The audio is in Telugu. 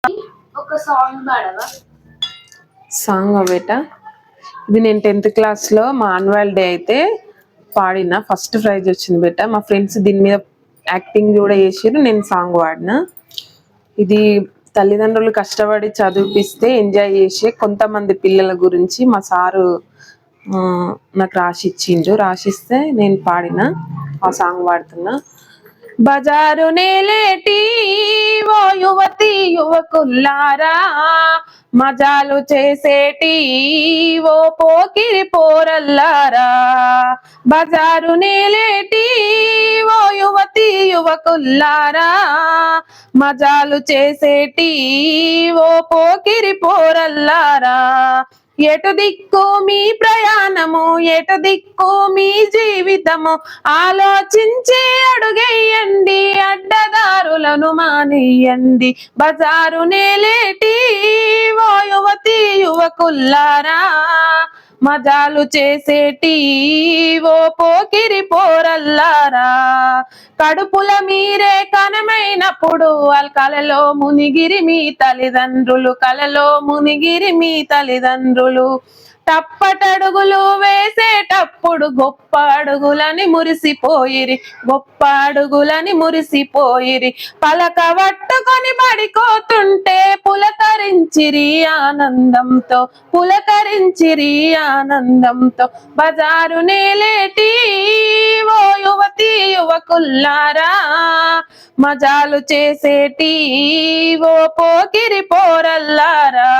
ఒక సాంగ్ పాడవా? సాంగ్ బేట, ఇది నేను 10th క్లాస్లో మా యాన్యువల్ డే అయితే పాడిన, ఫస్ట్ ప్రైజ్ వచ్చింది బేట. మా ఫ్రెండ్స్ దీని మీద యాక్టింగ్ కూడా చేసారు, నేను సాంగ్ పాడిన. ఇది తల్లిదండ్రులు కష్టపడి చదివిపిస్తే ఎంజాయ్ చేసే కొంతమంది పిల్లల గురించి మా సారు నాకు రాసిచ్చిండు. రాసిస్తే నేను పాడిన, ఆ సాంగ్ పాడుతున్నా. బజారు నేలేటి ఓ యువతి యువకుల్లారా, మజాలు చేసేటి ఓ పోకిరి పోరల్లారా. బజారు నేలేటి ఓ యువతి యువకుల్లారా, మజాలు చేసేటి ఓ పోకిరి పోరల్లారా. ఎటు దిక్కు మీ ప్రయాణము, ఎటు దిక్కు మీ జీవితము, ఆలోచించి అడుగేయండి, అడ్డదారులను మానేయండి. బజారు నేలేటి ఓ యువతి యువకుల్లారా, మజాలు చేసేటి ఓ పోకిరి పోరల్లారా. కడుపుల మీరే కనమైనప్పుడు కలలో మునిగిరి మీ తల్లిదండ్రులు, కలలో మునిగిరి మీ తల్లిదండ్రులు. తప్పటడుగులు వేసేటప్పుడు గొప్ప అడుగులని మురిసిపోయిరి, గొప్ప అడుగులని మురిసిపోయిరి. పలక పట్టుకొని పడిపోతుంటే పులకరించిరి ఆనందంతో, పులకరించిరి ఆనందంతో. బజారు నేలేటి ఓ యువతి యువకుల్లారా, మజాలు చేసేటి ఓ పోకిరి పోరల్లారా.